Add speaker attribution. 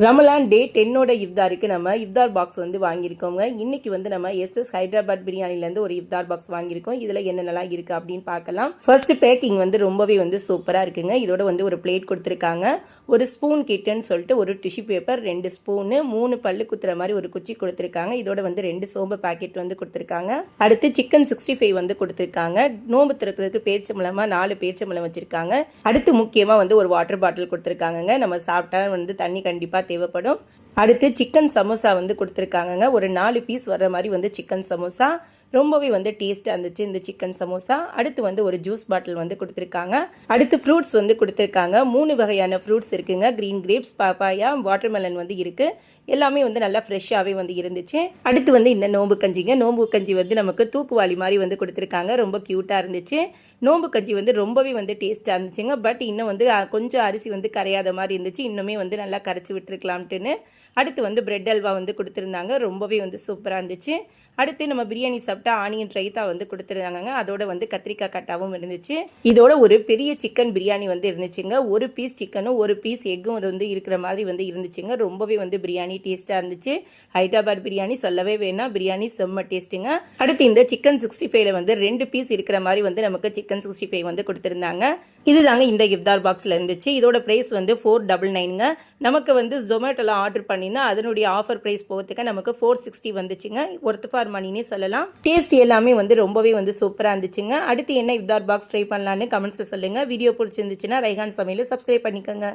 Speaker 1: ரமலான் டே 10ஓட இஃப்தாருக்கு நம்ம இஃப்தார் பாக்ஸ் வந்து வாங்கியிருக்கோங்க. இன்றைக்கி வந்து நம்ம எஸ்எஸ் ஹைதராபாத் பிரியாணிலேருந்து ஒரு இஃப்தார் பாக்ஸ் வாங்கியிருக்கோம். இதில் என்னென்னலாம் இருக்குது அப்படின்னு பார்க்கலாம். ஃபர்ஸ்ட் பேக்கிங் வந்து ரொம்பவே வந்து சூப்பராக இருக்குங்க. இதோட வந்து ஒரு பிளேட் கொடுத்துருக்காங்க, ஒரு ஸ்பூன் கிட்டுன்னு சொல்லிட்டு ஒரு டிஷ்யூ பேப்பர், 2 ஸ்பூனு, 3 பல்லு குத்துற மாதிரி ஒரு குச்சி கொடுத்துருக்காங்க. இதோட வந்து 2 சோம்பு பாக்கெட் வந்து கொடுத்துருக்காங்க. அடுத்து சிக்கன் 65 வந்து கொடுத்துருக்காங்க. நோம்பு திறக்கிறதுக்கு பேரிச்சம்பழமாக 4 பேரிச்சம்பழம் வச்சுருக்காங்க. அடுத்து முக்கியமாக வந்து ஒரு வாட்டர் பாட்டில் கொடுத்துருக்காங்க. நம்ம சாப்பிட்டா வந்து தண்ணி கண்டிப்பாக தேவைப்படும். அடுத்து சிக்கன் சமோசா வந்து கொடுத்துருக்காங்க. ஒரு 4 பீஸ் வர்ற மாதிரி வந்து சிக்கன் சமோசா ரொம்பவே வந்து டேஸ்ட்டாக இருந்துச்சு இந்த சிக்கன் சமோசா. அடுத்து வந்து ஒரு ஜூஸ் பாட்டில் வந்து கொடுத்துருக்காங்க. அடுத்து ஃப்ரூட்ஸ் வந்து கொடுத்துருக்காங்க. 3 வகையான ஃப்ரூட்ஸ் இருக்குங்க. க்ரீன் கிரேப்ஸ், பாப்பாயா, வாட்டர்மெலன் வந்து இருக்குது. எல்லாமே வந்து நல்லா ஃப்ரெஷ்ஷாகவே வந்து இருந்துச்சு. அடுத்து வந்து இந்த நோம்பு கஞ்சிங்க. நோம்பு கஞ்சி வந்து நமக்கு தூக்குவாளி மாதிரி வந்து கொடுத்துருக்காங்க. ரொம்ப க்யூட்டாக இருந்துச்சு. நோம்பு கஞ்சி வந்து ரொம்பவே வந்து டேஸ்ட்டாக இருந்துச்சுங்க. பட் இன்னும் வந்து கொஞ்சம் அரிசி வந்து கரையாத மாதிரி இருந்துச்சு. இன்னுமே வந்து நல்லா கரைச்சி விட்டுருக்கலாம்ட்டுன்னு. அடுத்து வந்து பிரெட் அல்வா வந்து கொடுத்துருந்தாங்க. ரொம்பவே வந்து சூப்பராக இருந்துச்சு. அடுத்து நம்ம பிரியாணி சாப்பிட்டா ஆனியன் ரைத்தா வந்து கொடுத்துருந்தாங்க. அதோட வந்து கத்திரிக்காய் கட்டாவும் இருந்துச்சு. இதோட ஒரு பெரிய சிக்கன் பிரியாணி வந்து இருந்துச்சுங்க. ஒரு பீஸ் சிக்கனும் ஒரு பீஸ் எக்கும் வந்து இருக்கிற மாதிரி வந்து இருந்துச்சுங்க. ரொம்பவே வந்து பிரியாணி டேஸ்ட்டாக இருந்துச்சு. ஹைதராபாத் பிரியாணி சொல்லவே வேணாம், பிரியாணி செம்ம டேஸ்ட்டுங்க. அடுத்து இந்த சிக்கன் 65ல வந்து 2 பீஸ் இருக்கிற மாதிரி வந்து நமக்கு சிக்கன் 65 வந்து கொடுத்துருந்தாங்க. இதுதாங்க இந்த இஃப்தார் பாக்ஸில் இருந்துச்சு. இதோட ப்ரைஸ் வந்து 499ங்க. நமக்கு வந்து ஜொமேட்டோவில் ஆர்டர் பண்ணியிருந்தா அதனுடைய ஆஃபர் ப்ரைஸ் போகிறதுக்கு நமக்கு 460 வந்துச்சுங்க. ஒர்த் ஃபார் மணினே சொல்லலாம். டேஸ்ட் எல்லாமே வந்து ரொம்பவே வந்து சூப்பராக இருந்துச்சுங்க. அடுத்து என்ன இஃப்தார் பாக்ஸ் ட்ரை பண்ணலான்னு கமெண்ட்ஸில் சொல்லுங்கள். வீடியோ பிடிச்சிருந்துச்சுன்னா ரைஹான் சமையல் சப்ஸ்கிரைப் பண்ணிக்கோங்க.